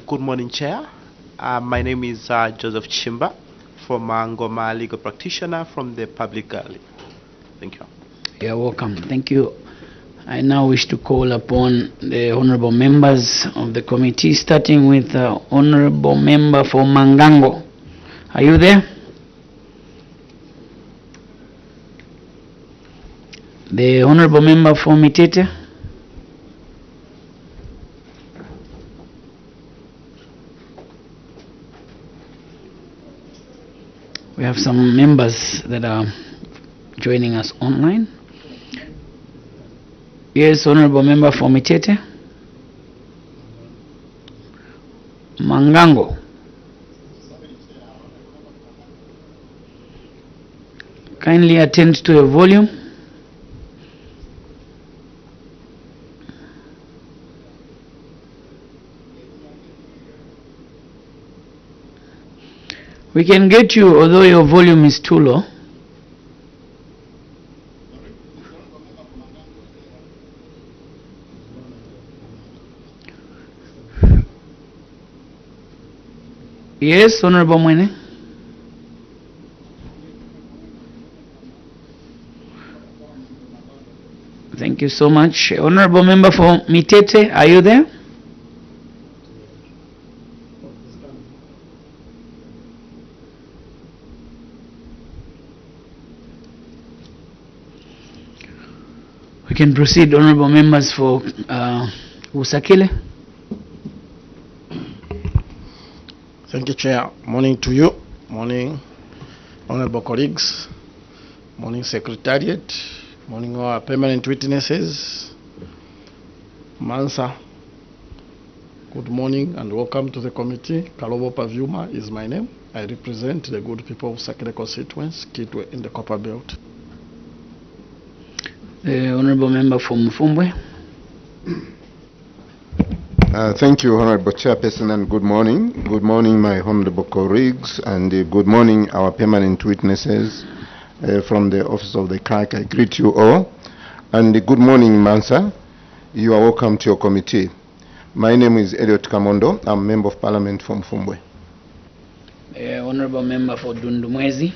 Good morning, Chair. My name is Joseph Chimba from Ngoma Legal Practitioner from the Public Gallery. Thank you. You're welcome. Thank you. I now wish to call upon the honorable members of the committee, starting with the honorable member for Mangango. Are you there? The honorable member for Mitete? We have some members that are joining us online. Yes, honorable member for Mitete. Mangango. Kindly attend to your volume. We can get you, although your volume is too low. Yes, Honorable Mwene. Thank you so much. Honorable member for Mitete, are you there? We can proceed, honorable members for Usakile. Thank you, Chair. Morning to you. Morning, honorable colleagues. Morning, Secretariat. Morning, our permanent witnesses. Mansa. Good morning and welcome to the committee. Kalobo Pavyuma is my name. I represent the good people of Sakile constituency, Kitwe in the Copper Belt. The honorable member for Mfumbwe. Thank you, Honorable Chairperson, and good morning. Good morning, my honorable colleagues, and good morning, our permanent witnesses from the Office of the Clerk. I greet you all. And good morning, Mansa. You are welcome to your committee. My name is Elliot Kamondo. I'm Member of Parliament from Mfumbwe. Honorable member for Dundumwezi.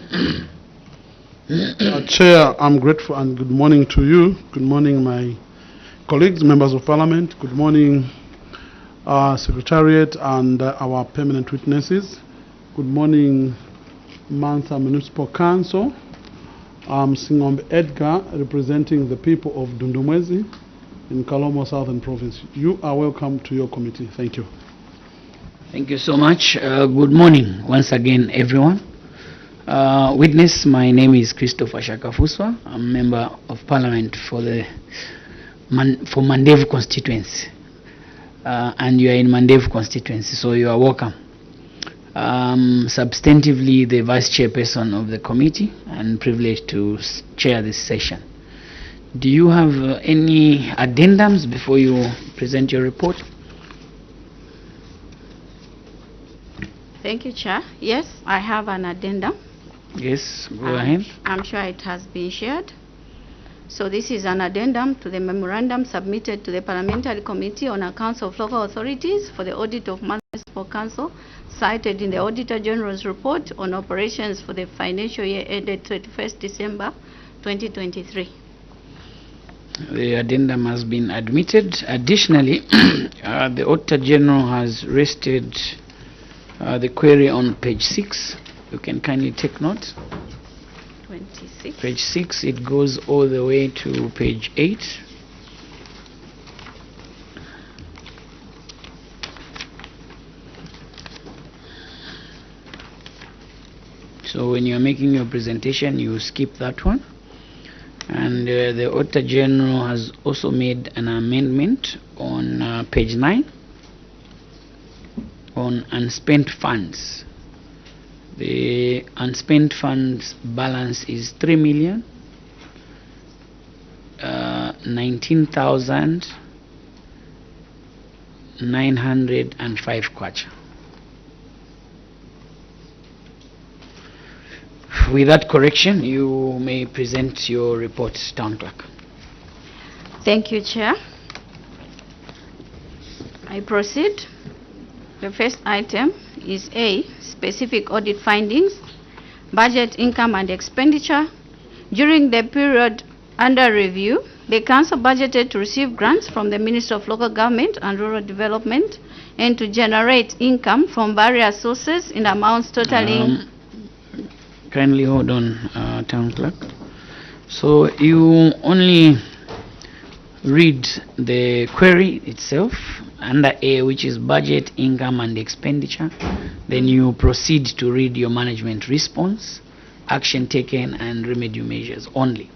Chair, I'm grateful and good morning to you. Good morning, my colleagues, members of Parliament. Good morning, Secretariat and our permanent witnesses. Good morning, Mansa Municipal Council. I'm Singombe Edgar, representing the people of Dundumwezi in Kalomo Southern Province. You are welcome to your committee. Thank you. Thank you so much. Good morning once again, everyone. Witness, my name is Christopher Shakafuswa. I'm a member of Parliament for the Mandevu constituency. And you are in Mandevu constituency, so you are welcome. Substantively, the vice chairperson of the committee and privileged to chair this session. Do you have any addendums before you present your report? Thank you, Chair. Yes, I have an addendum. Yes, go ahead. I'm sure it has been shared. So this is an addendum to the memorandum submitted to the Parliamentary Committee on Accounts of Local Authorities for the audit of Municipal Council, cited in the Auditor General's report on operations for the financial year ended 31st December 2023. The addendum has been admitted. Additionally, the Auditor General has rested the query on page 6. You can kindly take note. 26. Page 6, it goes all the way to page 8. So when you're making your presentation, you skip that one. And the Auditor General has also made an amendment on page 9 on unspent funds. The unspent funds balance is 3,019,905 kwacha. With that correction, you may present your report, Town Clerk. Thank you, Chair. I proceed. The first item is A, specific audit findings, budget, income and expenditure. During the period under review, the Council budgeted to receive grants from the Ministry of Local Government and Rural Development and to generate income from various sources in amounts totaling... Kindly hold on, Town Clerk. So you only read the query itself under A, which is budget, income and expenditure. Then you proceed to read your management response, action taken and remedial measures only.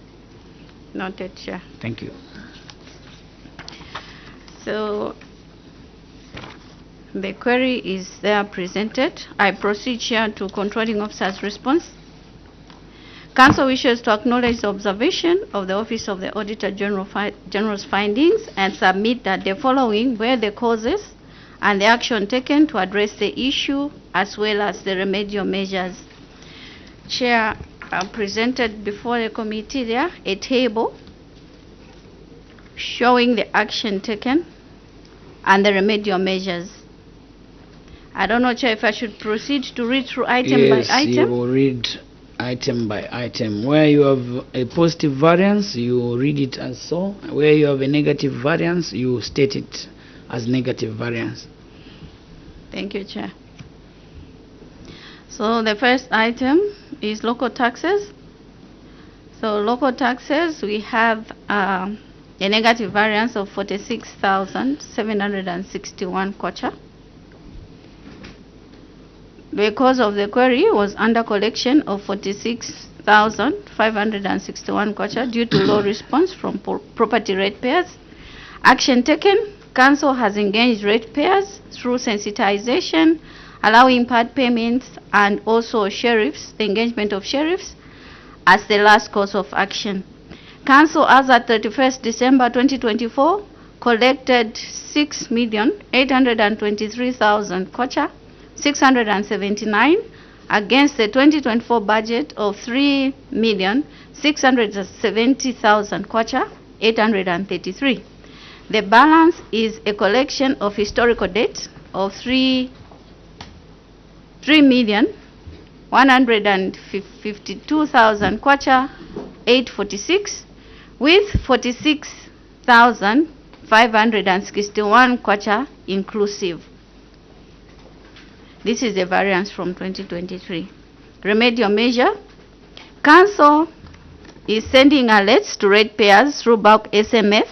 Noted, Chair. Thank you. So the query is there presented. I proceed, Chair, to controlling officer's response. Council wishes to acknowledge the observation of the Office of the Auditor General's findings and submit that the following were the causes and the action taken to address the issue as well as the remedial measures. Chair, presented before the committee there a table showing the action taken and the remedial measures. I don't know, Chair, if I should proceed to read through item by item. Yes, you will read item by item. Where you have a positive variance, you read it as so. Where you have a negative variance, you state it as negative variance. Thank you, Chair. So the first item is local taxes. So local taxes, we have a negative variance of 46,761 kwacha. The cause of the query was under collection of 46,561 kwacha due to low response from property ratepayers. Action taken, Council has engaged ratepayers through sensitization, allowing part payments and also sheriffs, the engagement of sheriffs as the last course of action. Council, as at 31st December 2024, collected 6,823,000 kwacha, 679 against the 2024 budget of 3,670,000 kwacha, 833. The balance is a collection of historical debt of 3,152,000 kwacha, 846, with 46,561 kwacha inclusive. This is the variance from 2023. Remedial measure. Council is sending alerts to ratepayers through bulk SMS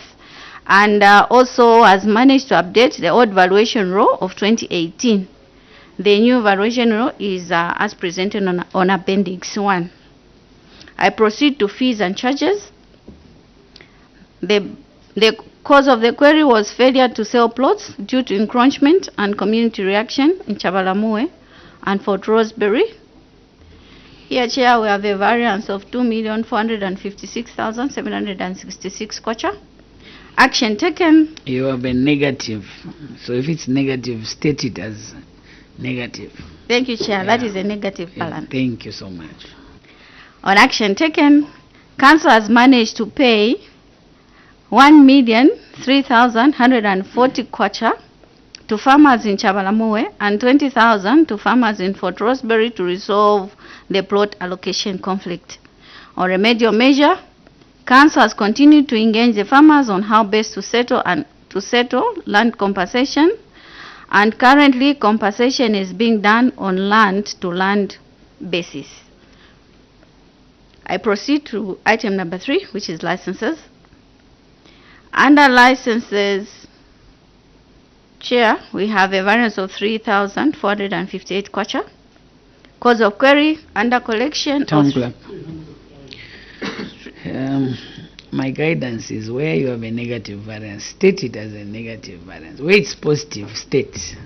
and also has managed to update the old valuation roll of 2018. The new valuation roll is as presented on Appendix 1. I proceed to fees and charges. The cause of the query was failure to sell plots due to encroachment and community reaction in Chabalamue and Fort Rosebery. Here, Chair, we have a variance of 2,456,766 kwacha. Action taken. You have a negative. So if it's negative, state it as negative. Thank you, Chair. Yeah. That is a negative balance. Thank you so much. On action taken, Council has managed to pay 1,03,140 kwacha to farmers in Chabalamue and 20,000 to farmers in Fort Rosebery to resolve the plot allocation conflict. On remedial measure, Council has continued to engage the farmers on how best to settle land compensation, and currently compensation is being done on land-to-land basis. I proceed to item number 3, which is licenses. Under licenses, Chair, we have a variance of 3,458 kwacha. Cause of query, under collection. Town Clerk. My guidance is where you have a negative variance, state it as a negative variance. Where it's positive, state.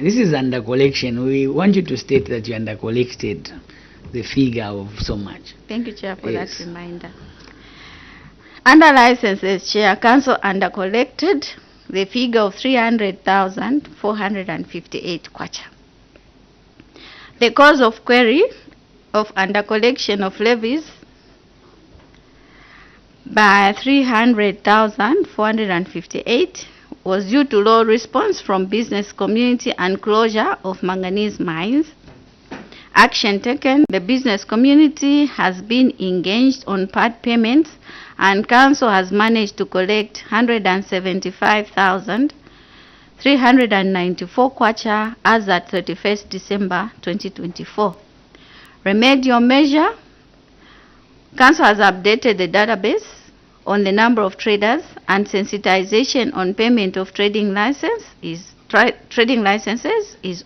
This is under collection. We want you to state that you under collected the figure of so much. Thank you, Chair, for Yes. that reminder. Under licenses, Chair, Council under collected the figure of 300,458 kwacha. The cause of query of under collection of levies by 300,458 was due to low response from business community and closure of manganese mines. Action taken, the business community has been engaged on part payments and council has managed to collect 175,394 kwacha as at 31st December 2024. Remedial measure, council has updated the database on the number of traders and sensitization on payment of trading licenses is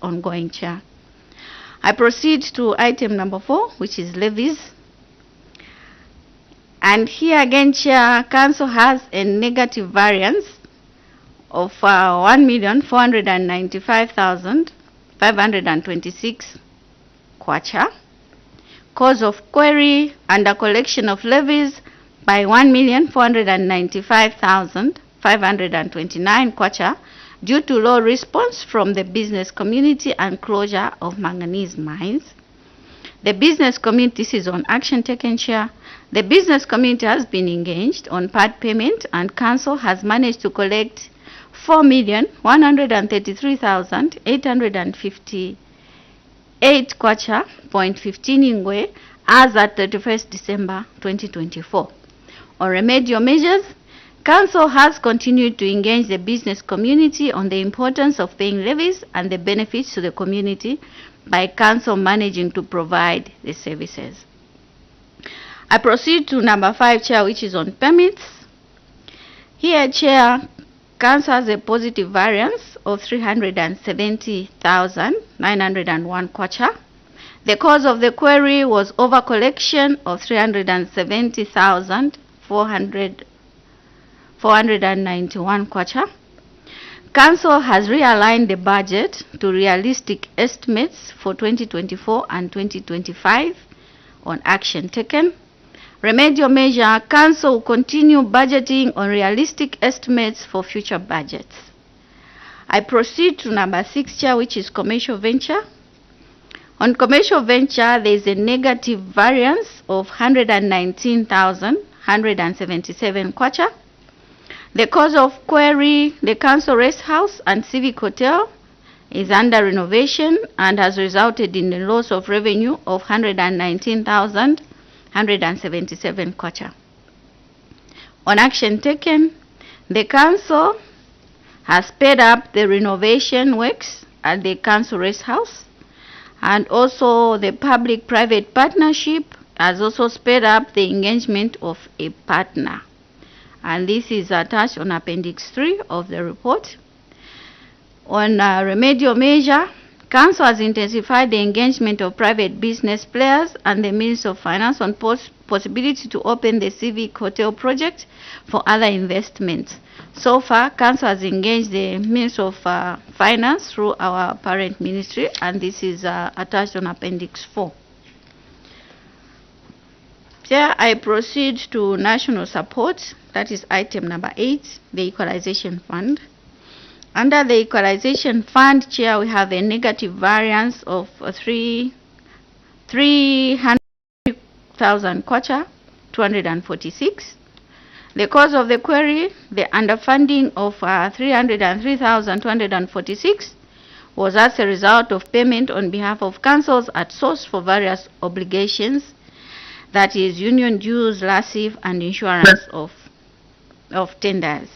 ongoing, Chair. I proceed to item number 4, which is levies. And here again, Chair, council has a negative variance of 1,495,526 kwacha. Cause of query under collection of levies by 1,495,529 kwacha due to low response from the business community and closure of manganese mines. The business community, this is on action taken, Chair. The business community has been engaged on part payment and council has managed to collect 4,133,858 kwacha, 0.15 ingwe, as at 31st December 2024. On remedial measures, council has continued to engage the business community on the importance of paying levies and the benefits to the community by council managing to provide the services. I proceed to number 5, Chair, which is on permits. Here, Chair, council has a positive variance of 370,901 kwacha. The cause of the query was over collection of 370,491 kwacha. Council has realigned the budget to realistic estimates for 2024 and 2025 on action taken. Remedial measure, council will continue budgeting on realistic estimates for future budgets. I proceed to number 6, Chair, which is commercial venture. On commercial venture, there is a negative variance of 119,177 kwacha. The cause of query, the council rest house and civic hotel is under renovation and has resulted in the loss of revenue of 119,177 kwacha. On action taken, the council has sped up the renovation works at the council rest house, and also the public-private partnership has also sped up the engagement of a partner. And this is attached on Appendix 3 of the report. On remedial measure, council has intensified the engagement of private business players and the Ministry of Finance on possibility to open the civic hotel project for other investments. So far, council has engaged the Ministry of Finance through our parent ministry, and this is attached on Appendix 4. Here I proceed to national support. That is item number 8, the equalization fund. Under the equalization fund, Chair, we have a negative variance of 300,000 kwacha, 246. The cause of the query, the underfunding of 303,246 was as a result of payment on behalf of councils at source for various obligations, that is union dues, LASIF, and insurance of tenders.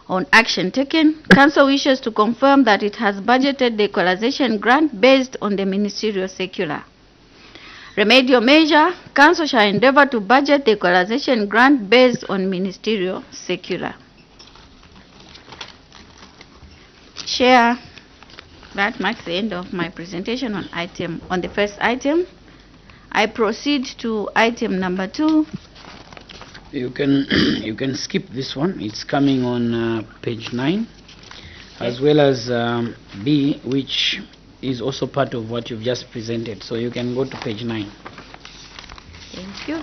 On action taken, council wishes to confirm that it has budgeted the equalization grant based on the ministerial circular. Remedial measure, council shall endeavor to budget the equalization grant based on ministerial circular. Chair, that marks the end of my presentation on the first item. I proceed to item number 2. You can skip this one. It's coming on page 9, as well as B, which is also part of what you've just presented. So you can go to page 9. Thank you.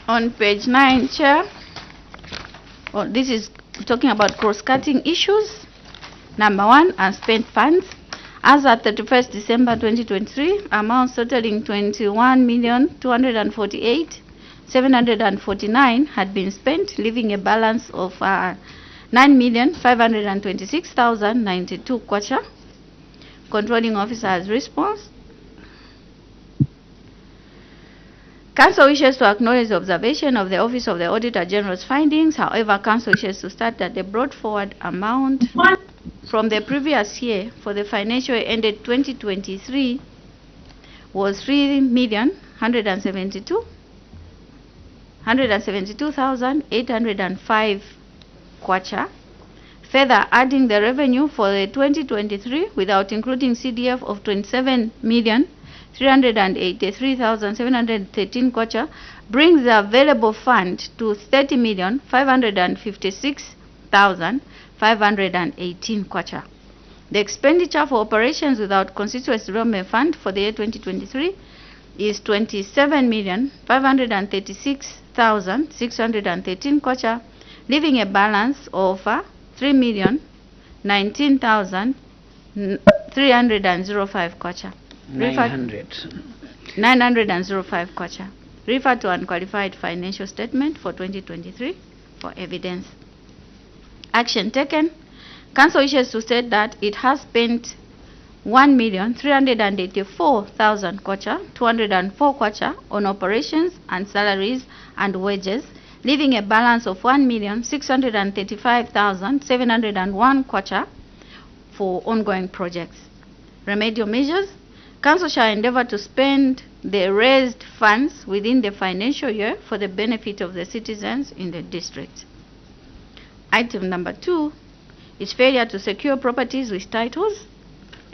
On page 9, Chair, this is talking about cross-cutting issues. Number 1, unspent funds. As at 31st December 2023, amounts totaling 21,248,000 749 had been spent, leaving a balance of 9,526,092 kwacha. Controlling officer has response. Council wishes to acknowledge the observation of the Office of the Auditor General's findings. However, Council wishes to state that the brought forward amount from the previous year for the financial year ended 2023 was 172,805 kwacha. Further, adding the revenue for the 2023 without including CDF of 27,383,713 kwacha brings the available fund to 30,556,518 kwacha. The expenditure for operations without constituency development fund for the year 2023 is 27,536,613 kwacha, leaving a balance of 3,019,305 kwacha. 905 kwacha. Refer to unqualified financial statement for 2023 for evidence. Action taken. Council wishes to state that it has spent 1,384,000 kwacha, 204 kwacha on operations and salaries and wages, leaving a balance of 1,635,701 kwacha for ongoing projects. Remedial measures. Council shall endeavor to spend the raised funds within the financial year for the benefit of the citizens in the district. Item number 2 is failure to secure properties with titles.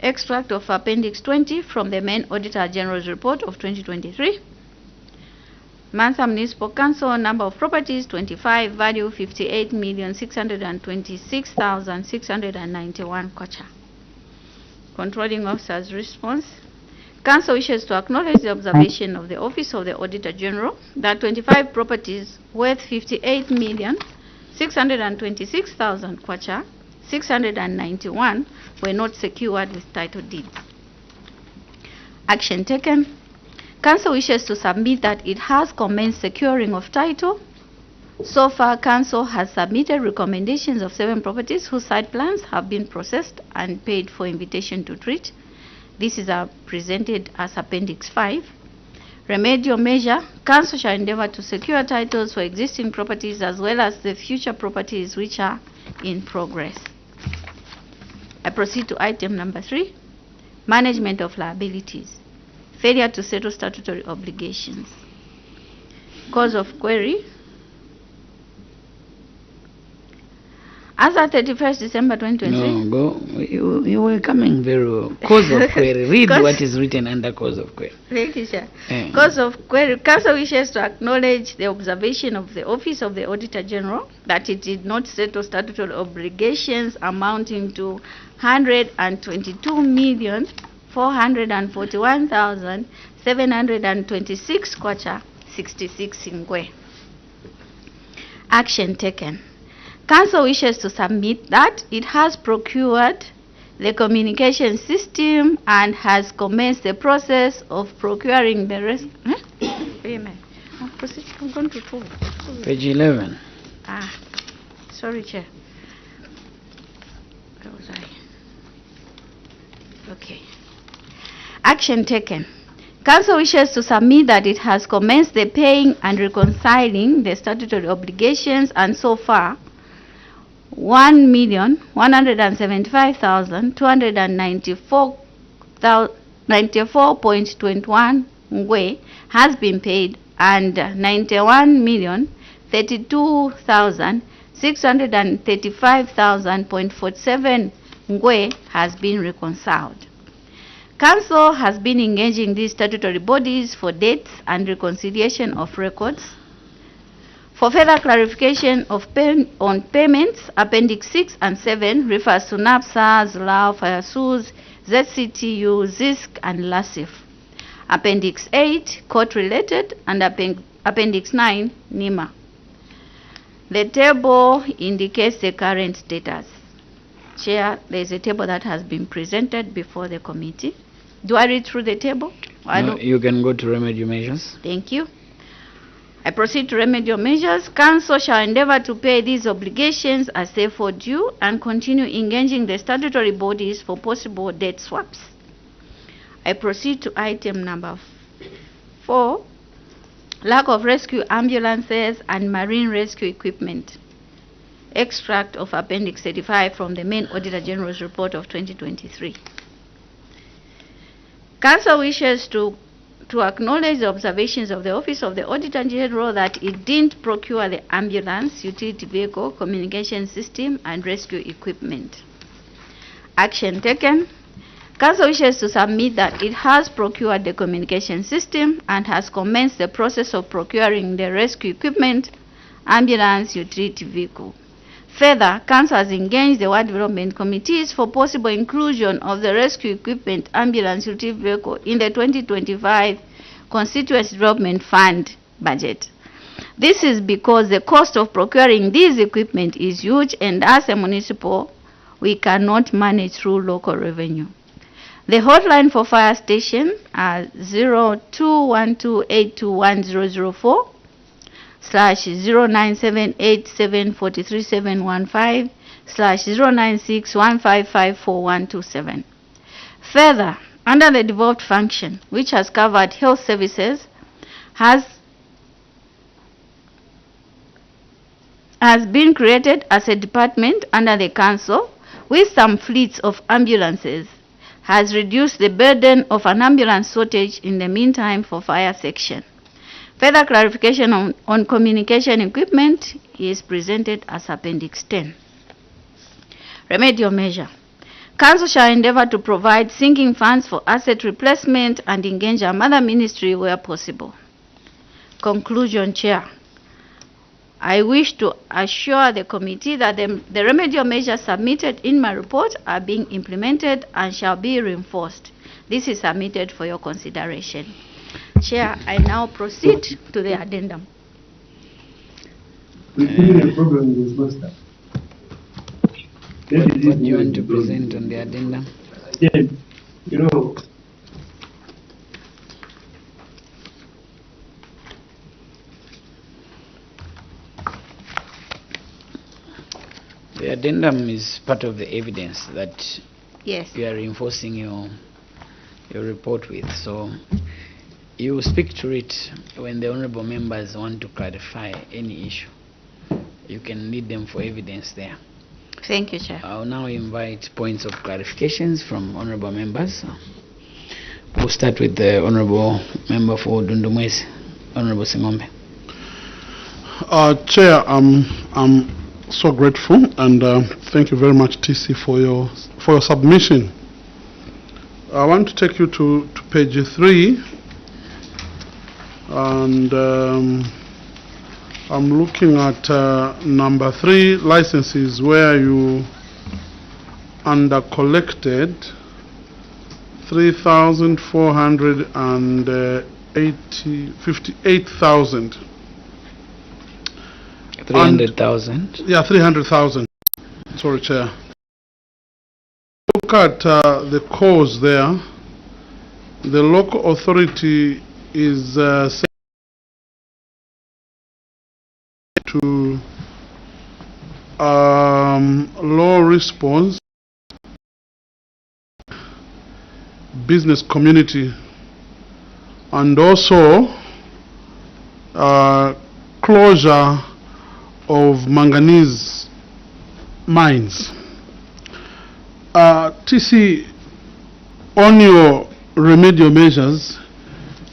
Extract of Appendix 20 from the main Auditor General's report of 2023. Mansa Municipal Council, number of properties 25, value 58,626,691 kwacha. Controlling officer's response. Council wishes to acknowledge the observation of the Office of the Auditor General that 25 properties worth 58,626,000 kwacha, 691 were not secured with title deeds. Action taken. Council wishes to submit that it has commenced securing of title. So far, Council has submitted recommendations of 7 properties whose site plans have been processed and paid for invitation to treat. This is presented as Appendix 5. Remedial measure. Council shall endeavor to secure titles for existing properties as well as the future properties which are in progress. I proceed to item number 3. Management of liabilities. Failure to settle statutory obligations. Cause of query. As at 31st December 2023. No, go. You were coming very well. Cause of query. Read what is written under cause of query. Thank you, sir. Cause of query. Council wishes to acknowledge the observation of the Office of the Auditor General that it did not settle statutory obligations amounting to 122,441,726 kwacha, 66 ngwe. Action taken. Council wishes to submit that it has procured the communication system and has commenced the process of procuring the rest. I'm going to 2. Page 11. Sorry, Chair. Where was I? Okay. Action taken. Council wishes to submit that it has commenced the paying and reconciling the statutory obligations, and so far 1,175,294.21 ngwe has been paid, and 91,032,635,047 ngwe has been reconciled. Council has been engaging these statutory bodies for dates and reconciliation of records. For further clarification of on payments, Appendix 6 and 7 refers to NAPSA, ZLAO, FIRSUS, ZCTU, ZISC, and LASIF. Appendix 8, court-related, and Appendix 9, NIMA. The table indicates the current status. Chair, there is a table that has been presented before the committee. Do I read through the table? No, you can go to remedial measures. Thank you. I proceed to remedial measures. Council shall endeavor to pay these obligations as they fall due and continue engaging the statutory bodies for possible debt swaps. I proceed to item number 4, lack of rescue ambulances and marine rescue equipment. Extract of Appendix 35 from the main Auditor General's report of 2023. Council wishes to acknowledge the observations of the Office of the Auditor General that it didn't procure the ambulance, utility vehicle, communication system, and rescue equipment. Action taken. Council wishes to submit that it has procured the communication system and has commenced the process of procuring the rescue equipment, ambulance, utility vehicle. Further, Council has engaged the Ward Development Committees for possible inclusion of the rescue equipment, ambulance, utility vehicle in the 2025 Constituency Development Fund budget. This is because the cost of procuring these equipment is huge, and as a municipal, we cannot manage through local revenue. The hotline for fire station are 0212821004 /0978743715 /0961554127. Further, under the devolved function, which has covered health services, has been created as a department under the council with some fleets of ambulances, has reduced the burden of an ambulance shortage in the meantime for fire section. Further clarification on communication equipment is presented as Appendix 10. Remedial measure. Council shall endeavor to provide sinking funds for asset replacement and engage a mother ministry where possible. Conclusion, Chair. I wish to assure the committee that the remedial measures submitted in my report are being implemented and shall be reinforced. This is submitted for your consideration. Chair, I now proceed to the addendum. We're having a problem with Master. What do you want to present on the addendum? Again, you know, The addendum is part of the evidence that Yes. you are reinforcing your report with. So you will speak to it when the honorable members want to clarify any issue. You can lead them for evidence there. Thank you, Chair. I'll now invite points of clarifications from honorable members. We'll start with the honorable member for Dundumwezi, Honorable Singombe. Chair, I'm so grateful, and thank you very much, TC, for your submission. I want to take you to page 3, and I'm looking at number 3, licenses, where you under-collected 3,458,000. 300,000. Yeah, 300,000. Sorry, Chair. Look at the cause there. The local authority is set to low response business community, and also closure of manganese mines. TC, on your remedial measures,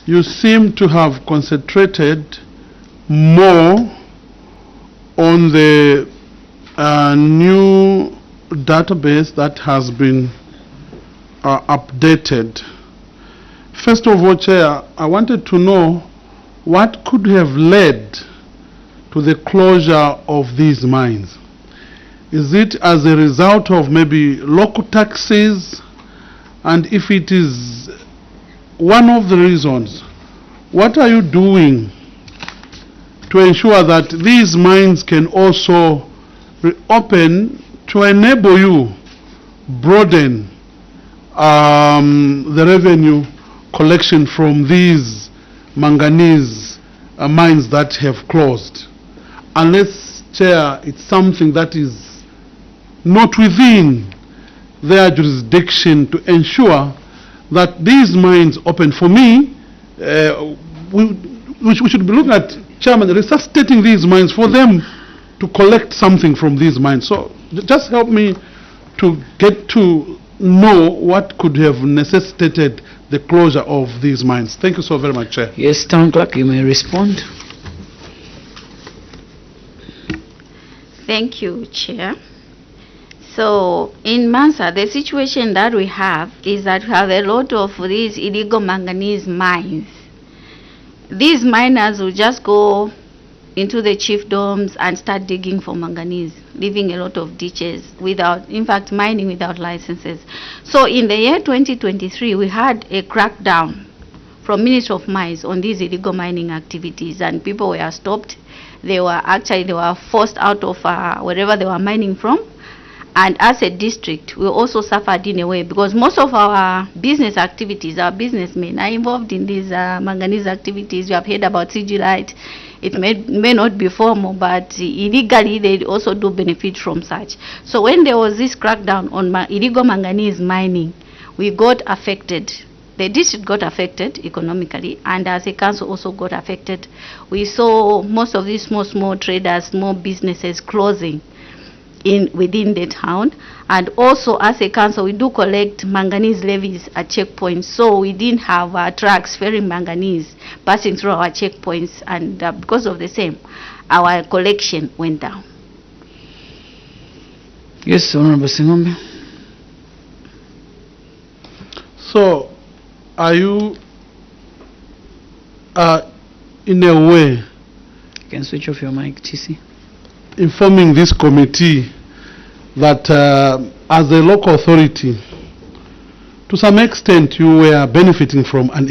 you seem to have concentrated more on the new database that has been updated. First of all, Chair, I wanted to know what could have led to the closure of these mines. Is it as a result of maybe local taxes? And if it is one of the reasons, what are you doing to ensure that these mines can also reopen to enable you broaden the revenue collection from these manganese mines that have closed. Unless, Chair, it's something that is not within their jurisdiction to ensure that these mines open. For me, we should be looking at, Chairman, resuscitating these mines for them to collect something from these mines. So just help me to get to know what could have necessitated the closure of these mines. Thank you so very much, Chair. Yes, Town Clerk, you may respond. Thank you, Chair. So in Mansa, the situation that we have is that we have a lot of these illegal manganese mines. These miners will just go into the chiefdoms and start digging for manganese, leaving a lot of ditches without, in fact, mining without licenses. So in the year 2023, we had a crackdown from Ministry of Mines on these illegal mining activities, and people were stopped. They were forced out of wherever they were mining from. And as a district, we also suffered in a way because most of our business activities, our businessmen are involved in these manganese activities. You have heard about CG Light. It may not be formal, but illegally they also do benefit from such. So when there was this crackdown on illegal manganese mining, we got affected. The district got affected economically, and as a council also got affected. We saw most of these small traders, small businesses closing within the town. And also as a council, we do collect manganese levies at checkpoints, so we didn't have trucks ferrying manganese passing through our checkpoints, and because of the same, our collection went down. Yes, Honorable Singombe. So are you in a way You can switch off your mic, TC. informing this committee that as a local authority, to some extent you were benefiting from an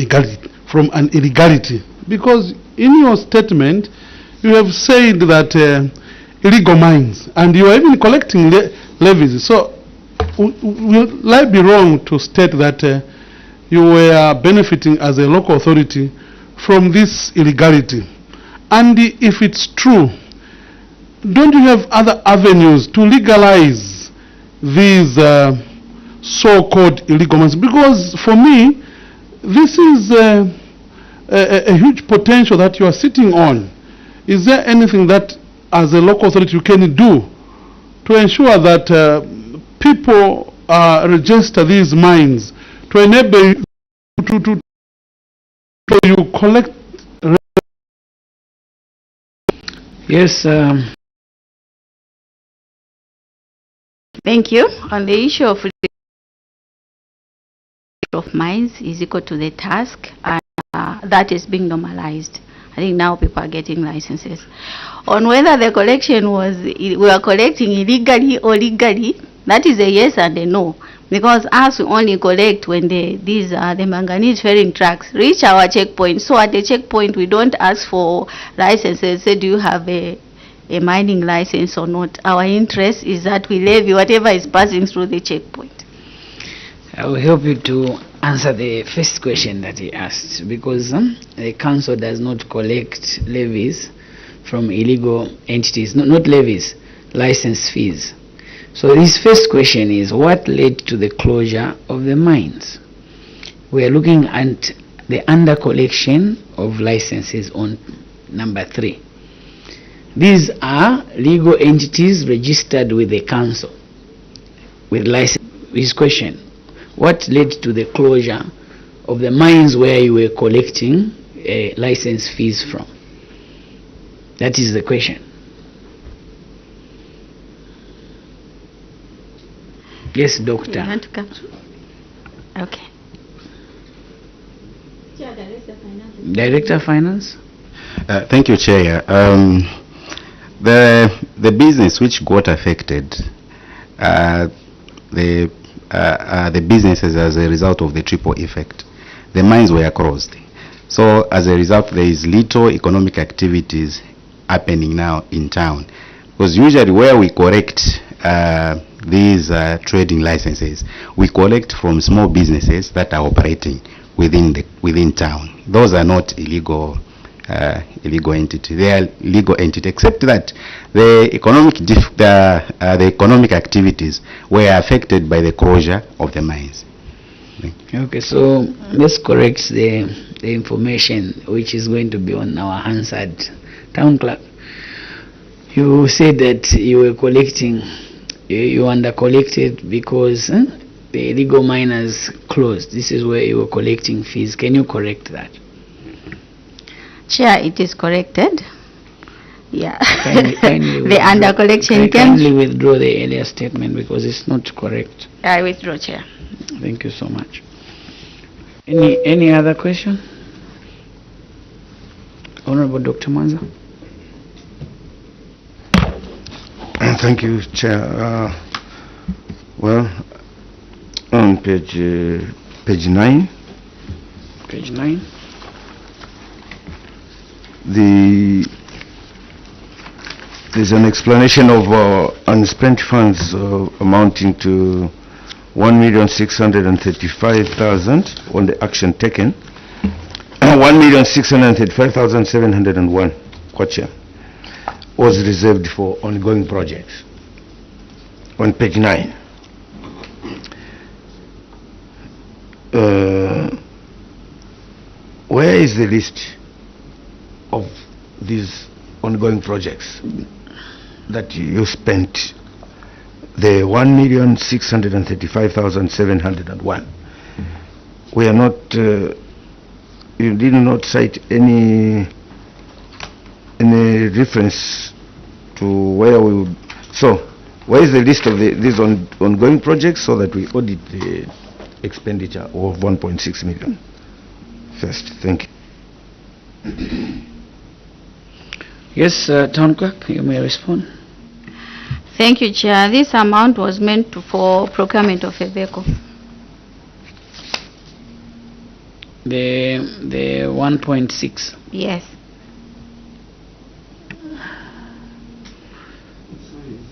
illegality, because in your statement you have said that illegal mines, and you are even collecting levies. So will I be wrong to state that you were benefiting as a local authority from this illegality? And if it's true, don't you have other avenues to legalize these so-called illegal mines? Because for me, this is a huge potential that you are sitting on. Is there anything that as a local authority you can do to ensure that people register these mines to enable you to collect? Yes. Thank you. On the issue of mines is equal to the task, and that is being normalized. I think now people are getting licenses. On whether the collection we were collecting illegally or legally, that is a yes and a no. Because us, we only collect when the manganese ferrying trucks reach our checkpoint. So at the checkpoint, we don't ask for licenses. Say, do you have a mining license or not? Our interest is that we levy whatever is passing through the checkpoint. I will help you to answer the first question that he asked, because the council does not collect levies from illegal entities, not levies, license fees. So this first question is, what led to the closure of the mines? We are looking at the under collection of licenses on number 3. These are legal entities registered with the council with license. His question, what led to the closure of the mines where you were collecting license fees from? That is the question. Yes, Doctor. You want to come? Okay. Director of Finance. Thank you, Chair. The business which got affected, the businesses as a result of the triple effect, the mines were closed. So as a result, there is little economic activities happening now in town. Because usually where we collect these trading licenses, we collect from small businesses that are operating within town. Those are not illegal illegal entity. They are legal entity, except that the economic activities were affected by the closure of the mines. Okay, so let's correct the information which is going to be on our Hansard. Town clerk, you said that you were collecting, you under collected because the illegal miners closed. This is where you were collecting fees. Can you correct that? Chair, it is corrected. Yeah. Kindly the under collection kindly withdraw the earlier statement because it's not correct. I withdraw, Chair. Thank you so much. Any other question? Honorable Dr. Mansa. Thank you, Chair. Well, on page 9. Page 9. There's an explanation of unspent funds amounting to 1,635,000 on the action taken. 1,635,701 kwacha was reserved for ongoing projects on page 9. Where is the list of these ongoing projects that you spent the 1,635,701? We are not, you did not cite any reference to where we would. So, where is the list of these ongoing projects so that we audit the expenditure of 1.6 million? First, thank you. Yes, Town Clerk, you may respond. Thank you, Chair. This amount was meant for procurement of a vehicle. The 1.6. Yes.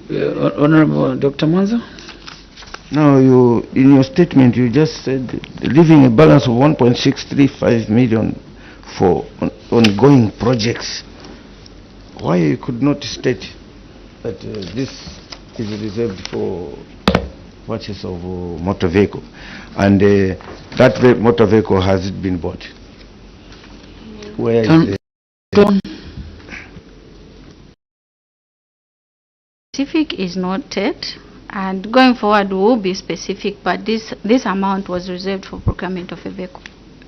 Honorable Dr. Mansa? Now, in your statement, you just said leaving a balance of 1.635 million for ongoing projects. Why you could not state that this is reserved for purchase of motor vehicle, and that motor vehicle has it been bought? Where is the specific is noted, and going forward we will be specific, but this amount was reserved for procurement of a vehicle.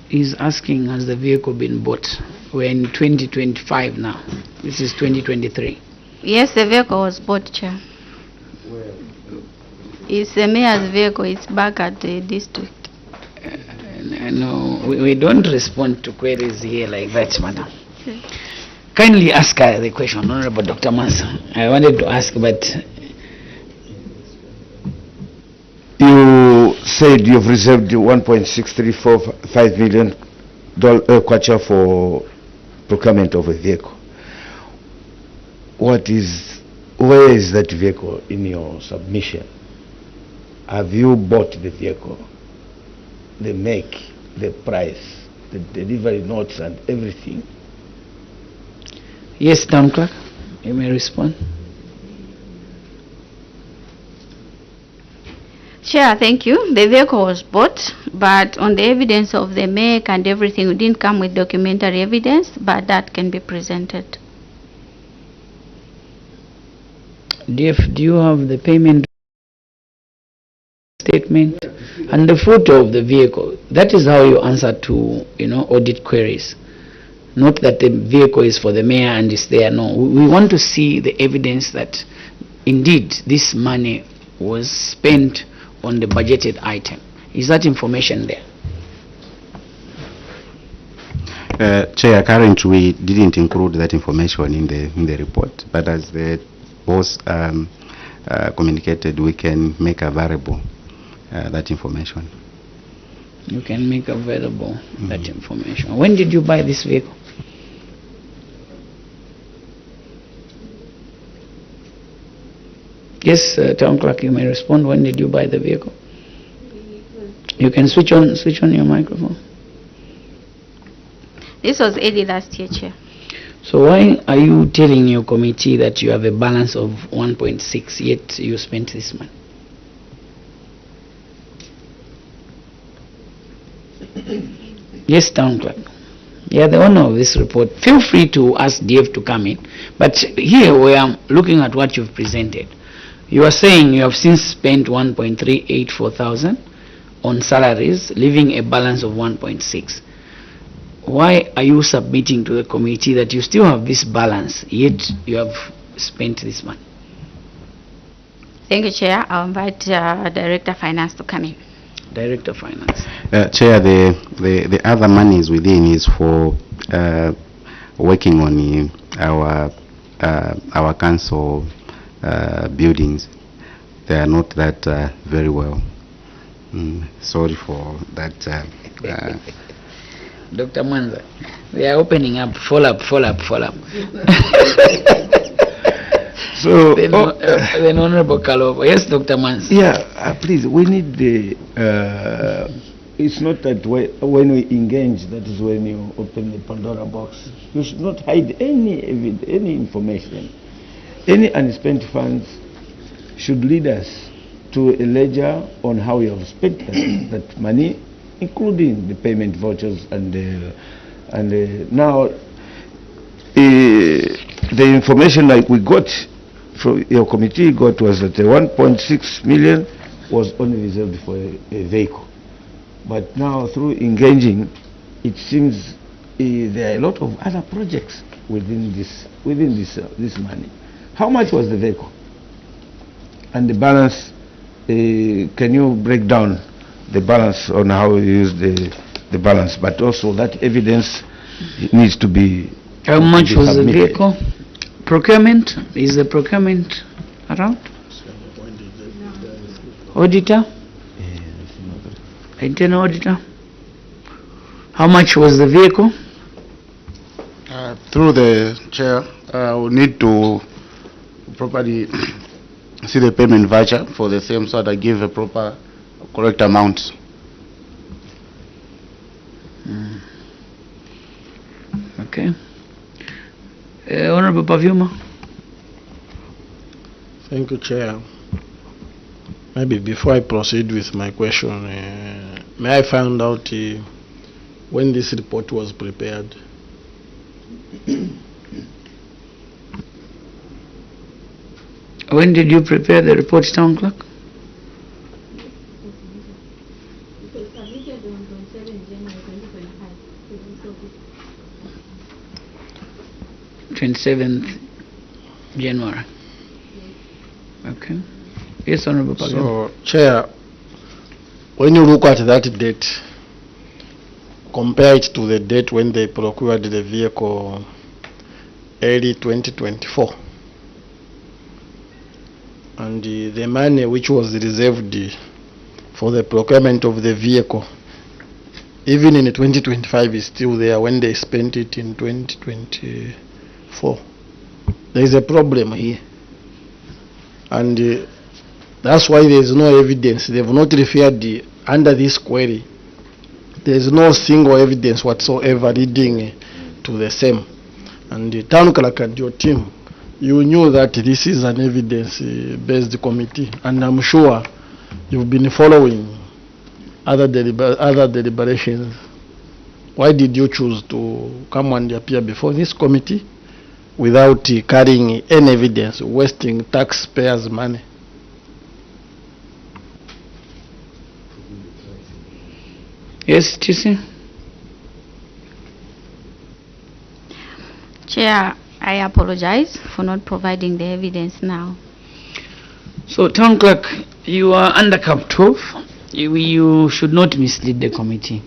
He's asking, has the vehicle been bought? We're in 2025 now. This is 2023. Yes, the vehicle was bought, Chair. where? It's the mayor's vehicle. It's back at the district. No, we don't respond to queries here like that, madam. Kindly ask her the question, Honorable Dr. Mansa. I wanted to ask, but you said you've reserved 1.6345 million kwacha for procurement of a vehicle. Where is that vehicle in your submission? Have you bought the vehicle, the make, the price, the delivery notes and everything? yes, Town Clerk, you may respond. Chair, thank you. The vehicle was bought, but on the evidence of the make and everything, we didn't come with documentary evidence, but that can be presented. DF, do you have the payment statement and the photo of the vehicle? That is how you answer to, audit queries. Not that the vehicle is for the mayor and is there. No, we want to see the evidence that indeed this money was spent on the budgeted item. Is that information there? Chair, currently we didn't include that information in the report, but as the boss communicated, we can make available that information. You can make available that information. When did you buy this vehicle? Yes, Town Clerk, you may respond. When did you buy the vehicle? You can switch on your microphone. This was early last year, Chair. So why are you telling your committee that you have a balance of 1.6 yet you spent this money? Yes, Town Clerk. You are the owner of this report. Feel free to ask DF to come in. But here we are looking at what you've presented. You are saying you have since spent 1.384,000 on salaries, leaving a balance of 1.6. Why are you submitting to the committee that you still have this balance, yet you have spent this money? Thank you, Chair. I'll invite Director Finance to come in. Director Finance. Chair, the other monies within is for working on our council buildings. They are not that very well. Sorry for that. Dr. Mansa, we are opening up, follow up. So, Then Honorable Kalobo. Yes, Dr. Mansa. yeah, please, we need the, it's not that when we engage, that is when you open the Pandora box. You should not hide any information. Any unspent funds should lead us to a ledger on how we have spent that money, including the payment vouchers and now the information like we got from your committee got was that the 1.6 million was only reserved for a vehicle, but now through engaging, it seems there are a lot of other projects within this money. How much was the vehicle? And the balance, can you break down the balance on how you use the balance, but also that evidence needs to be. How much was the vehicle? Procurement? Is the procurement around? Auditor? Internal auditor? How much was the vehicle? Through the chair, we need to properly see the payment voucher for the same, so that I give a proper, correct amount. Okay. Honorable Pavyuma. Thank you, Chair. Maybe before I proceed with my question, may I find out when this report was prepared? When did you prepare the report, Town Clerk? It was submitted on 27 January 2025. 27th January. Okay. Yes, Honorable Pavyuma. So, Chair, when you look at that date, compare it to the date when they procured the vehicle early 2024. And the money which was reserved for the procurement of the vehicle, even in 2025, is still there when they spent it in 2024. There is a problem here. And that's why there is no evidence. They have not referred under this query. There is no single evidence whatsoever leading to the same. And the Town Clerk and your team, you knew that this is an evidence-based committee, and I'm sure you've been following other deliberations. Why did you choose to come and appear before this committee without carrying any evidence, wasting taxpayers' money? Yes, TC. Chair, I apologize for not providing the evidence now. So, Town Clerk, you are under Cap 12. You should not mislead the committee.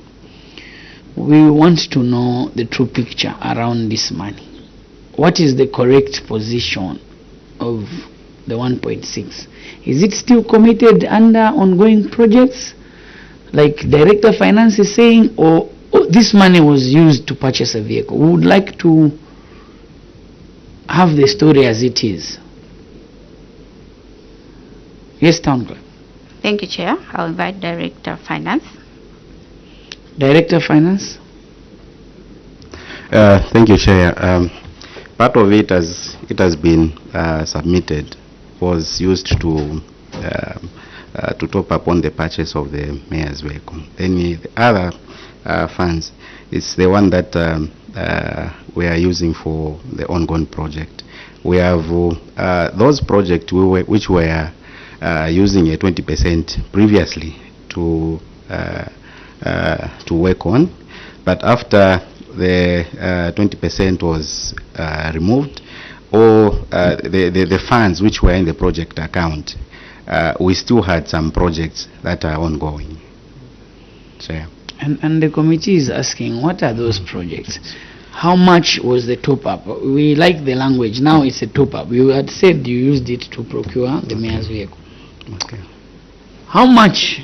We want to know the true picture around this money. What is the correct position of the 1.6? Is it still committed under ongoing projects, like Director Finance is saying, or this money was used to purchase a vehicle? We would like to have the story as it is. Yes, Town Clerk. Thank you, Chair. I'll invite Director Finance. Director Finance. Thank you, Chair. Part of it has been submitted was used to top up on the purchase of the mayor's vehicle. Then the other funds is the one that we are using for the ongoing project. We have those projects which were using a 20% previously to work on, but after the 20% was removed, or the funds which were in the project account, we still had some projects that are ongoing. Chair. And the committee is asking, what are those projects? How much was the top-up? We like the language. Now it's a top-up. You had said you used it to procure the mayor's vehicle. Okay. How much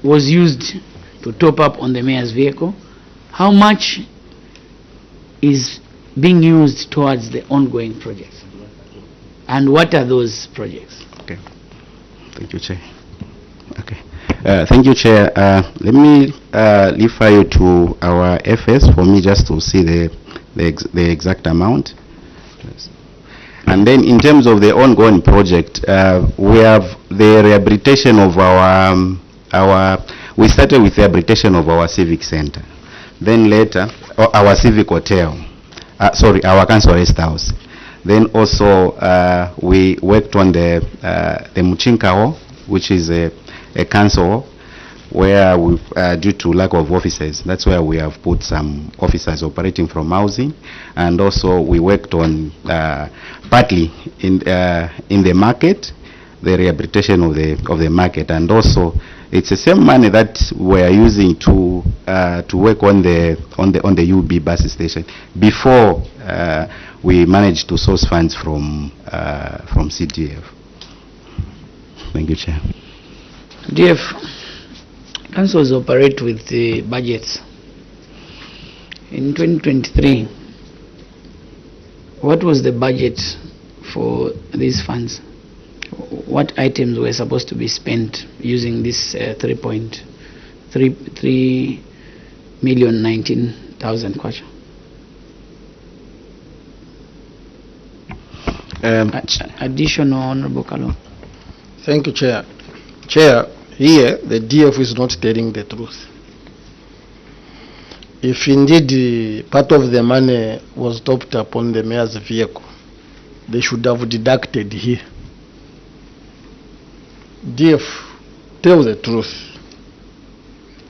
was used to top up on the mayor's vehicle? How much is being used towards the ongoing projects? And what are those projects? Okay. Thank you, Chair. Okay. Thank you, Chair. Let me refer you to our FS for me just to see the exact amount. Yes. And then in terms of the ongoing project, we have the rehabilitation of we started with the rehabilitation of our civic center. Then later, our civic hotel, our council rest house. Then also we worked on the Muchinka Hall, which is a council where we, due to lack of officers, that's where we have put some officers operating from housing. And also we worked on partly in the market, the rehabilitation of the market, and also it's the same money that we are using to work on the UB bus station before we managed to source funds from CDF. Thank you, Chair. DF, councils operate with the budgets. In 2023, what was the budget for these funds? What items were supposed to be spent using this 3,319,000 kwacha? Additional, Honorable Kalo. Thank you, Chair. Chair, here the DF is not telling the truth. If indeed part of the money was topped upon the mayor's vehicle, they should have deducted here. DF, tell the truth.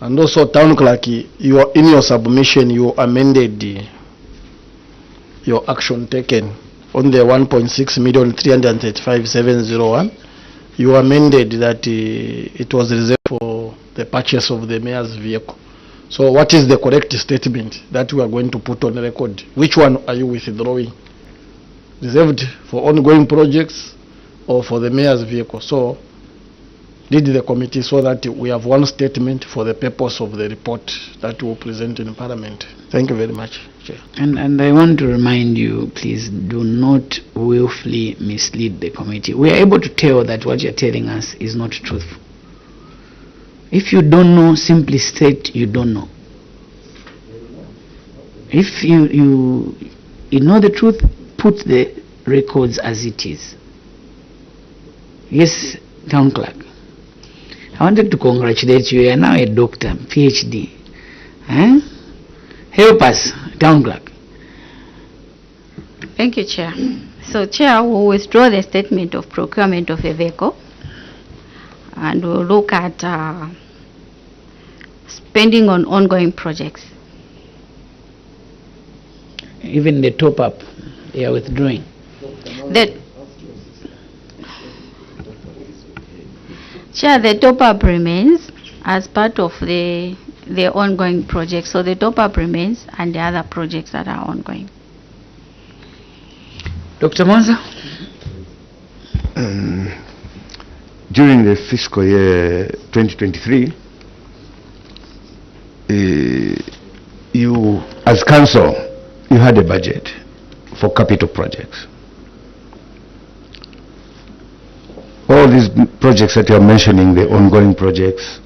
And also, Town Clerk, in your submission, you amended your action taken on the 1.6,335,701. You amended that it was reserved for the purchase of the mayor's vehicle. So what is the correct statement that we are going to put on record? Which one are you withdrawing? Reserved for ongoing projects or for the mayor's vehicle? So did the committee so that we have one statement for the purpose of the report that we will present in Parliament. Thank you very much, Chair. And I want to remind you, please do not willfully mislead the committee. We are able to tell that what you're telling us is not truthful. If you don't know, simply state you don't know. If you know the truth, put the records as it is. Yes, Town Clerk. I wanted to congratulate you. You are now a doctor, PhD. Help us, Town Clerk. Thank you, Chair. So, Chair, we will withdraw the statement of procurement of a vehicle, and we'll look at spending on ongoing projects. Even the top-up, you are withdrawing. Chair, the top-up remains as part of the ongoing project. So the top-up remains and the other projects that are ongoing. Dr. Mansa? During the fiscal year 2023, you, as council, you had a budget for capital projects. All these projects that you're mentioning, the ongoing projects,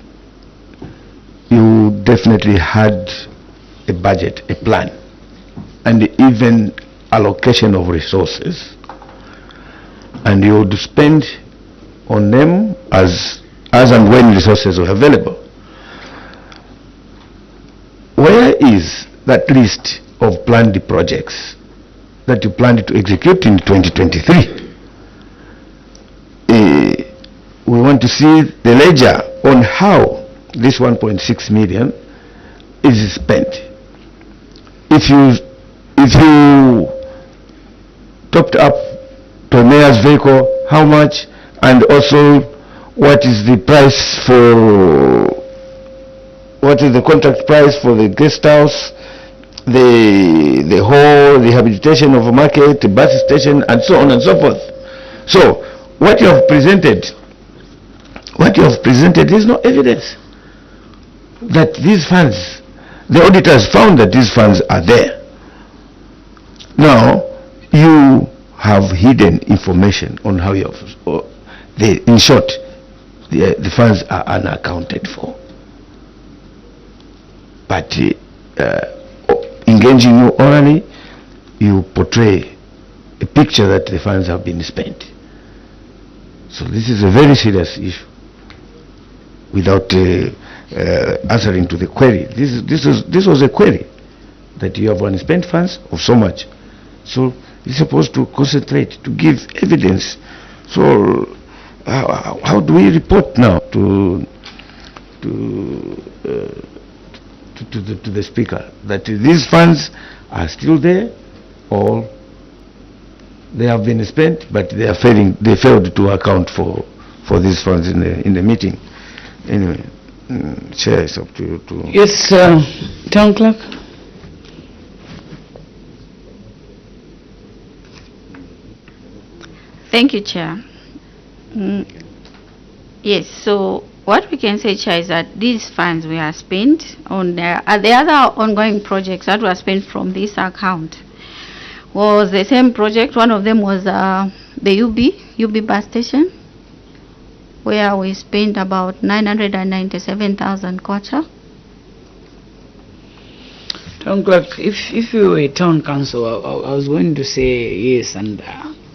you definitely had a budget, a plan, and even allocation of resources, and you would spend on them as and when resources were available. Where is that list of planned projects that you planned to execute in 2023? We want to see the ledger on how this 1.6 million is spent. If you topped up to mayor's vehicle, how much, and also what is the price for, what is the contract price for the guest house, the whole rehabilitation of a market, the bus station, and so on and so forth. So what you have presented is no evidence that these funds, the auditors found that these funds are there. Now you have hidden information on how you have, in short, the funds are unaccounted for. But engaging you orally, you portray a picture that the funds have been spent. So this is a very serious issue. Without answering to the query, this was a query that you have unspent funds of so much. So you're supposed to concentrate to give evidence. So how do we report now to the speaker that these funds are still there, or they have been spent but they are failing, they failed to account for these funds in the meeting? Anyway, Chair, it's up to you to... Yes, Town Clerk. Thank you, Chair. Yes, so what we can say, Chair, is that these funds we have spent on the other ongoing projects that were spent from this account was the same project. One of them was the UB bus station, where we spent about 997,000 kwacha. Town Clerk, if you were a town council, I was going to say yes and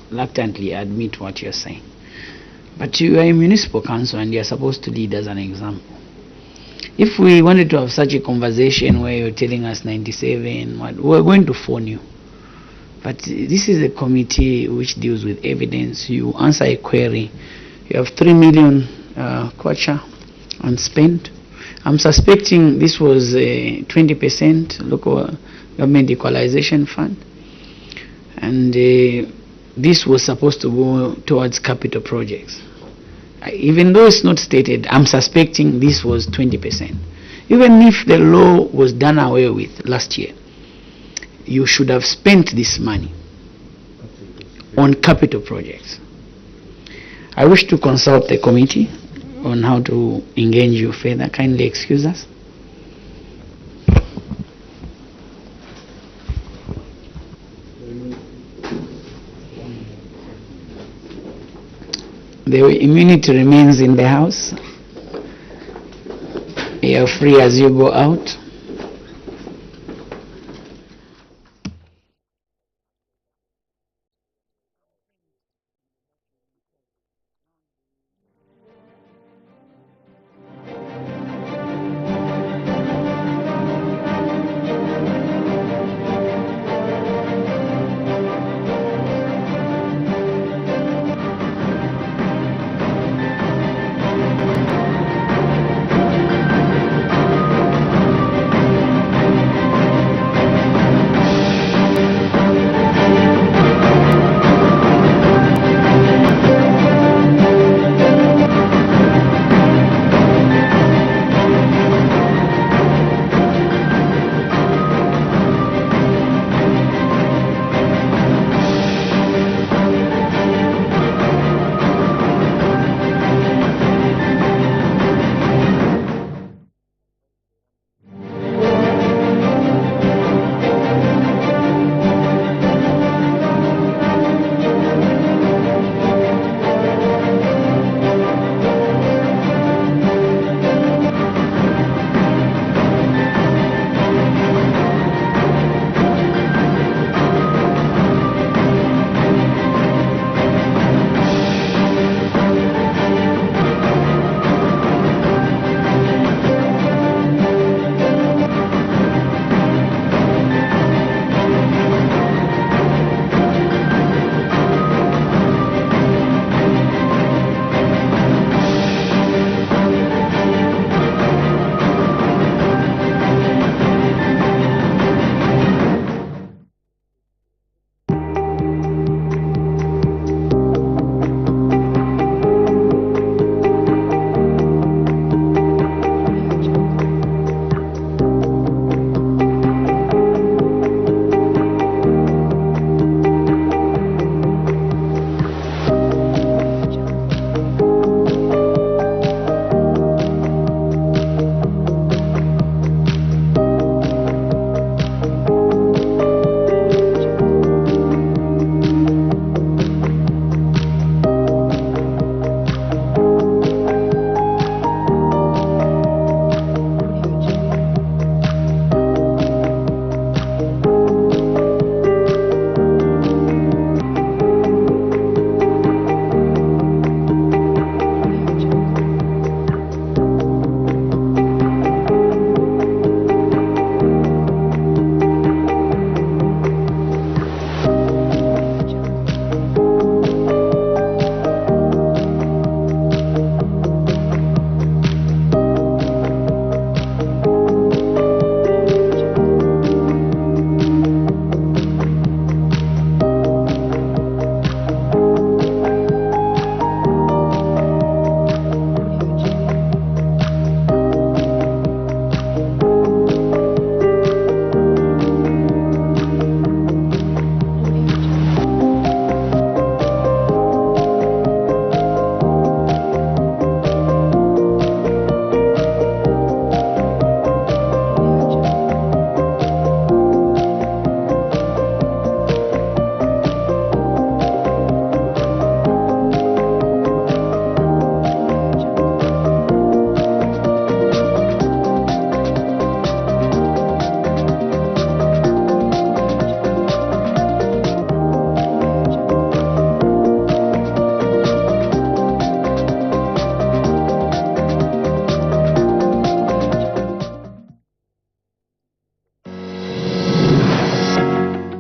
reluctantly admit what you're saying. But you are a municipal council and you're supposed to lead as an example. If we wanted to have such a conversation where you're telling us 97, we're going to phone you. But this is a committee which deals with evidence. You answer a query. You have 3 million kwacha unspent. I'm suspecting this was a 20% local government equalization fund. And this was supposed to go towards capital projects. Even though it's not stated, I'm suspecting this was 20%. Even if the law was done away with last year, you should have spent this money on capital projects. I wish to consult the committee on how to engage you further. Kindly excuse us. The immunity remains in the House. You are free as you go out.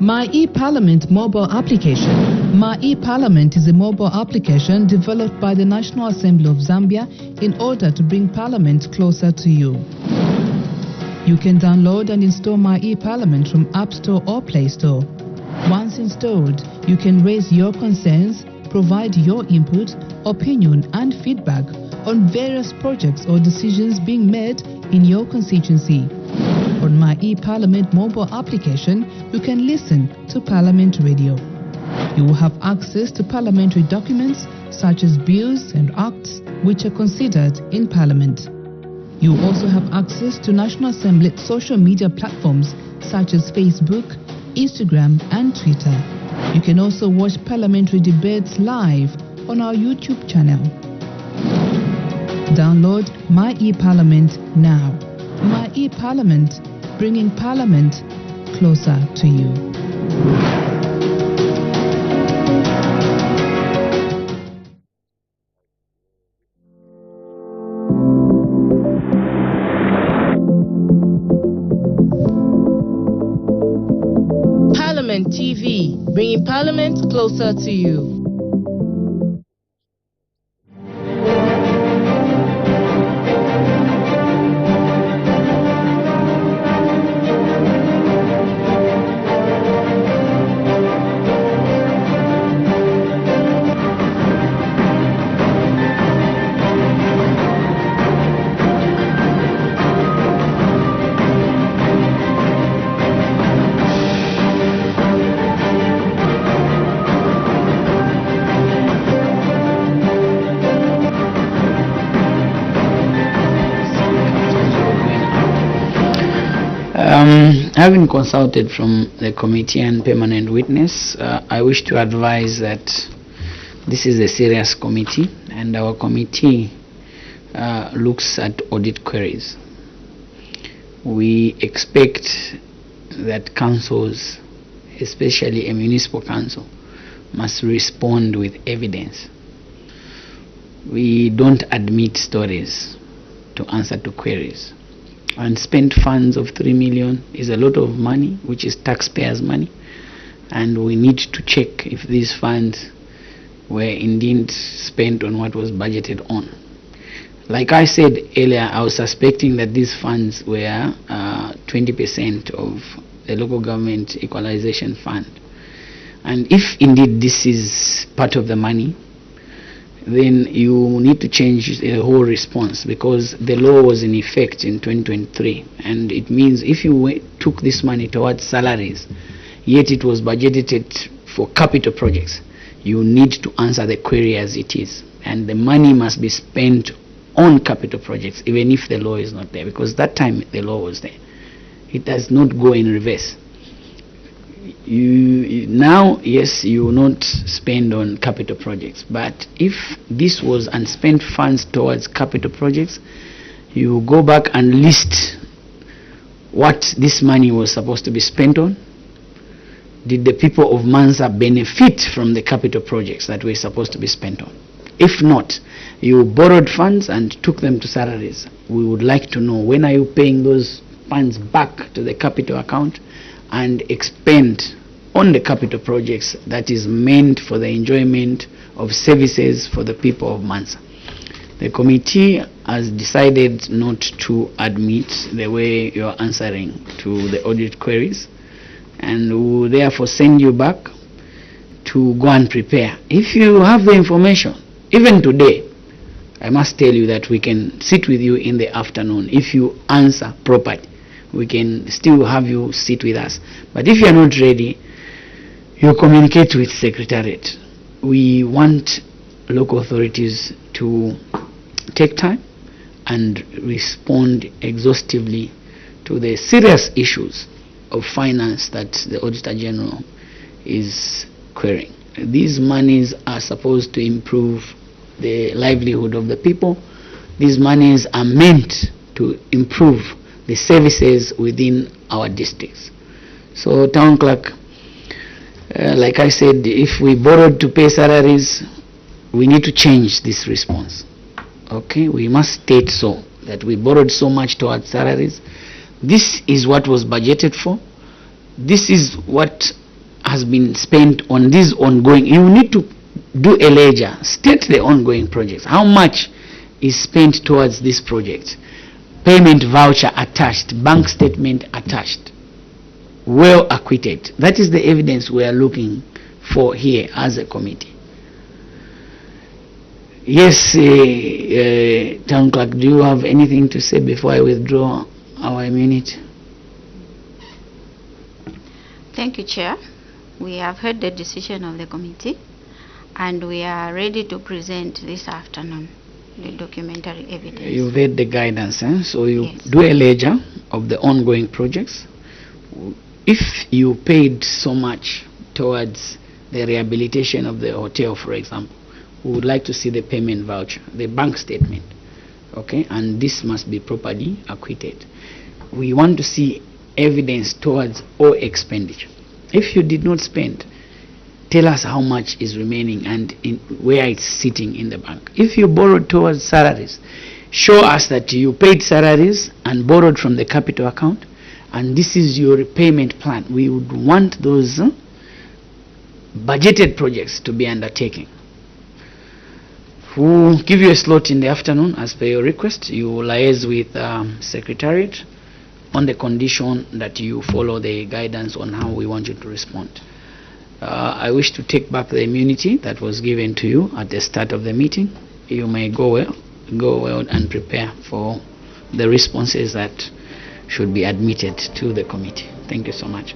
My eParliament mobile application. My eParliament is a mobile application developed by the National Assembly of Zambia in order to bring Parliament closer to you. You can download and install My eParliament from App Store or Play Store. Once installed, you can raise your concerns, provide your input, opinion and feedback on various projects or decisions being made in your constituency. On My eParliament mobile application, you can listen to Parliament Radio. You will have access to parliamentary documents such as bills and acts which are considered in Parliament. You will also have access to National Assembly social media platforms such as Facebook, Instagram and Twitter. You can also watch parliamentary debates live on our YouTube channel. Download My eParliament now. My eParliament, bringing Parliament closer to you. Parliament TV, bringing Parliament closer to you. Having consulted from the committee and permanent witness, I wish to advise that this is a serious committee and our committee looks at audit queries. We expect that councils, especially a municipal council, must respond with evidence. We don't admit stories to answer to queries. Unspent funds of 3 million is a lot of money, which is taxpayers' money, and we need to check if these funds were indeed spent on what was budgeted on. Like I said earlier, I was suspecting that these funds were 20% of the local government equalization fund, and if indeed this is part of the money, then you need to change the whole response, because the law was in effect in 2023, and it means if you took this money towards salaries, yet it was budgeted for capital projects, you need to answer the query as it is, and the money must be spent on capital projects even if the law is not there, because that time the law was there. It does not go in reverse. Now, yes, you will not spend on capital projects, but if this was unspent funds towards capital projects, you go back and list what this money was supposed to be spent on. Did the people of Mansa benefit from the capital projects that were supposed to be spent on? If not, you borrowed funds and took them to salaries. We would like to know, when are you paying those funds back to the capital account and expend on the capital projects that is meant for the enjoyment of services for the people of Mansa. The committee has decided not to admit the way you are answering to the audit queries, and we will therefore send you back to go and prepare. If you have the information, even today, I must tell you that we can sit with you in the afternoon. If you answer properly, we can still have you sit with us. But if you are not ready, you communicate with Secretariat. We want local authorities to take time and respond exhaustively to the serious issues of finance that the Auditor General is querying. These monies are supposed to improve the livelihood of the people. These monies are meant to improve the services within our districts. So, Town Clerk, like I said, if we borrowed to pay salaries, we need to change this response. Okay, we must state so, that we borrowed so much towards salaries. This is what was budgeted for. This is what has been spent on these ongoing. You need to do a ledger, state the ongoing projects. How much is spent towards this project? Payment voucher attached, bank statement attached, well acquitted. That is the evidence we are looking for here as a committee. Yes, Town Clerk, do you have anything to say before I withdraw our immunity? Thank you, Chair. We have heard the decision of the committee, and we are ready to present this afternoon the documentary evidence. You've heard the guidance, so you Yes. do a ledger of the ongoing projects. If you paid so much towards the rehabilitation of the hotel, for example, we would like to see the payment voucher, the bank statement, okay, and this must be properly acquitted. We want to see evidence towards all expenditure. If you did not spend, tell us how much is remaining and where it's sitting in the bank. If you borrowed towards salaries, show us that you paid salaries and borrowed from the capital account, and this is your repayment plan. We would want those budgeted projects to be undertaken. We'll give you a slot in the afternoon as per your request. You will liaise with Secretariat on the condition that you follow the guidance on how we want you to respond. I wish to take back the immunity that was given to you at the start of the meeting. You may go well and prepare for the responses that should be admitted to the committee. Thank you so much.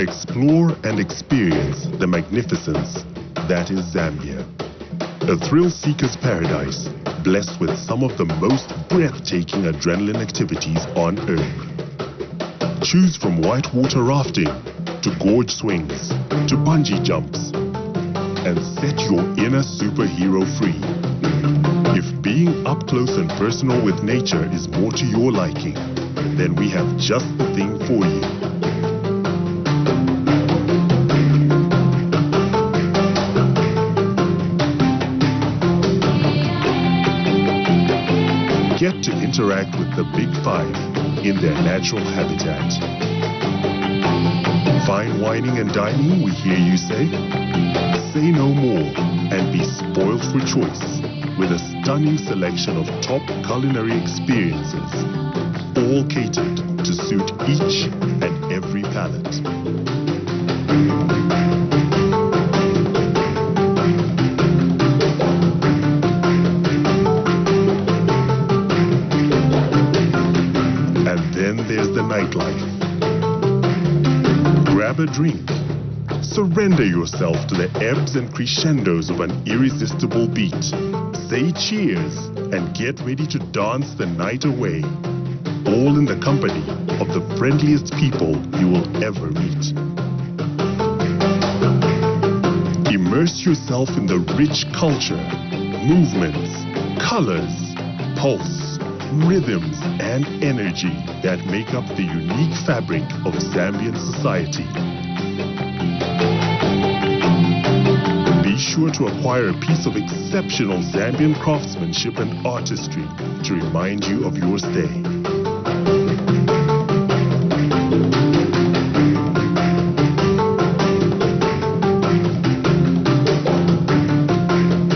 Explore and experience the magnificence that is Zambia. A thrill-seeker's paradise, blessed with some of the most breathtaking adrenaline activities on Earth. Choose from whitewater rafting, to gorge swings, to bungee jumps, and set your inner superhero free. If being up close and personal with nature is more to your liking, then we have just the thing for you. Get to interact with the Big Five in their natural habitat. Fine wining and dining, we hear you say? Say no more and be spoiled for choice with a stunning selection of top culinary experiences, all catered to suit each and every palate. There's the nightlife. Grab a drink. Surrender yourself to the ebbs and crescendos of an irresistible beat. Say cheers and get ready to dance the night away. All in the company of the friendliest people you will ever meet. Immerse yourself in the rich culture, movements, colors, pulse, rhythms and energy that make up the unique fabric of Zambian society. Be sure to acquire a piece of exceptional Zambian craftsmanship and artistry to remind you of your stay.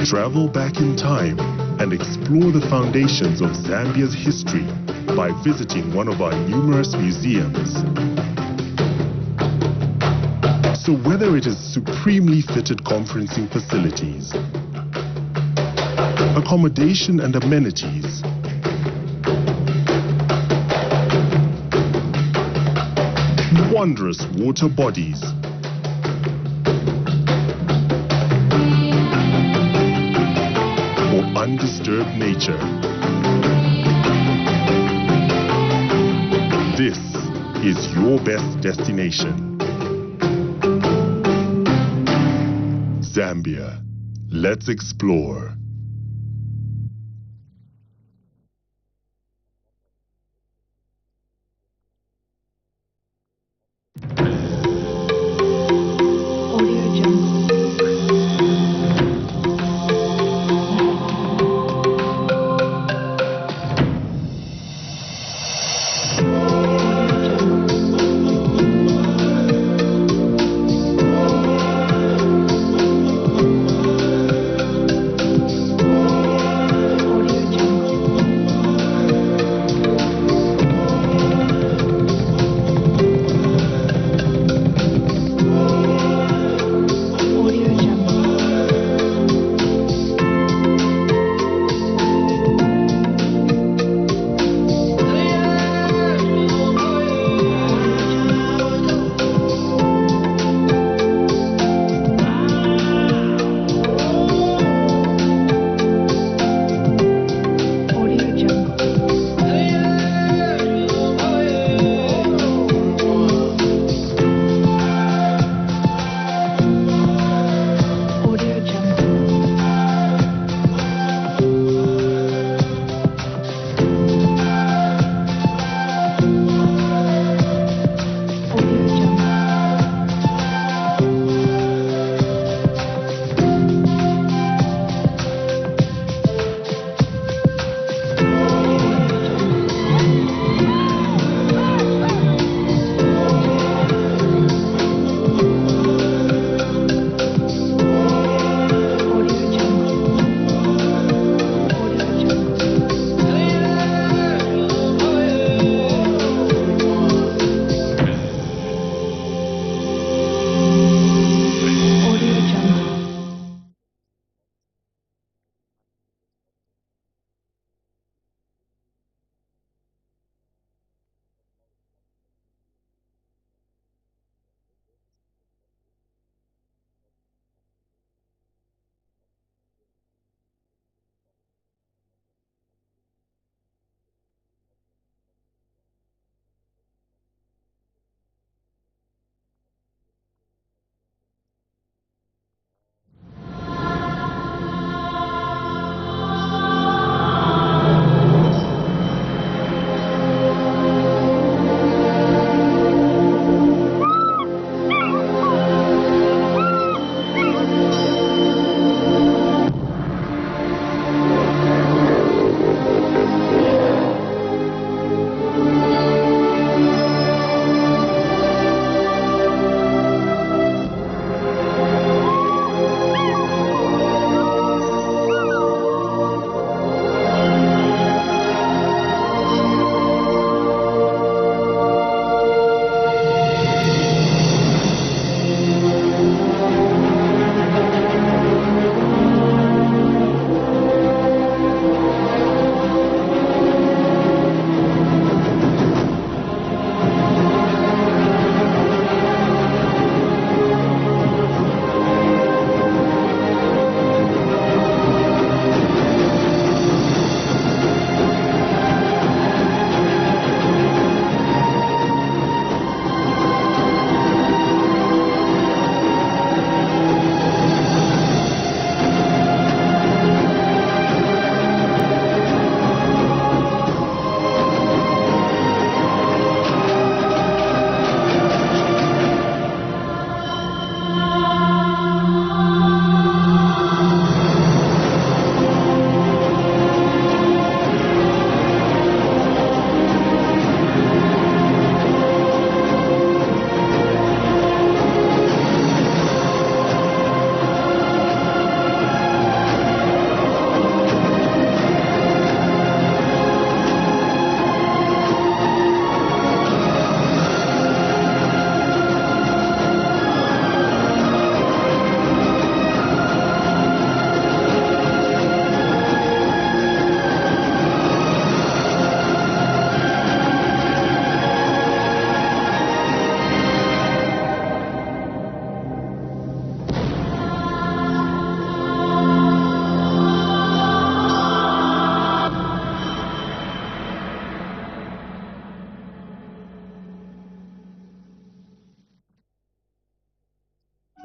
Travel back in time and explore the foundations of Zambia's history by visiting one of our numerous museums. So whether it is supremely fitted conferencing facilities, accommodation and amenities, wondrous water bodies, undisturbed nature. This is your best destination. Zambia. Let's explore.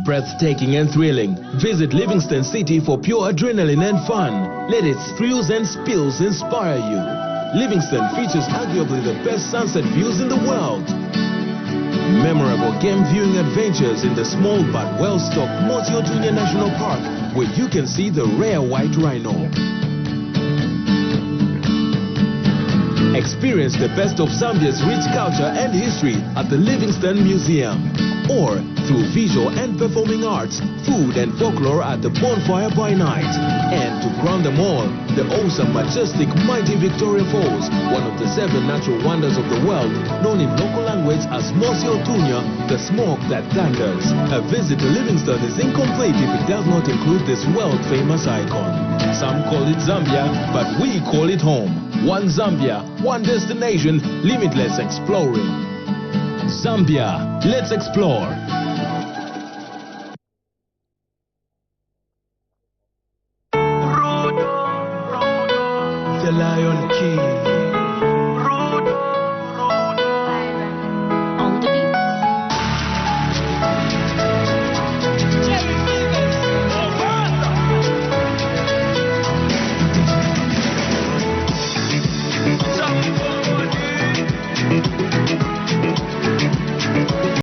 breathtaking and thrilling. Visit Livingston City for pure adrenaline and fun. Let its thrills and spills inspire you. Livingston features arguably the best sunset views in the world. Memorable game viewing adventures in the small but well-stocked Municipal National Park, where you can see the rare white rhino. Experience the best of Zambia's rich culture and history at the Livingston Museum, or through visual and performing arts, food and folklore at the Bonfire by Night. And to crown them all, the awesome, majestic, mighty Victoria Falls, one of the 7 natural wonders of the world, known in local language as Mosio Tunya, the smoke that thunders. A visit to Livingston is incomplete if it does not include this world-famous icon. Some call it Zambia, but we call it home. One Zambia, one destination, limitless exploring. Zambia, let's explore. The Lion King.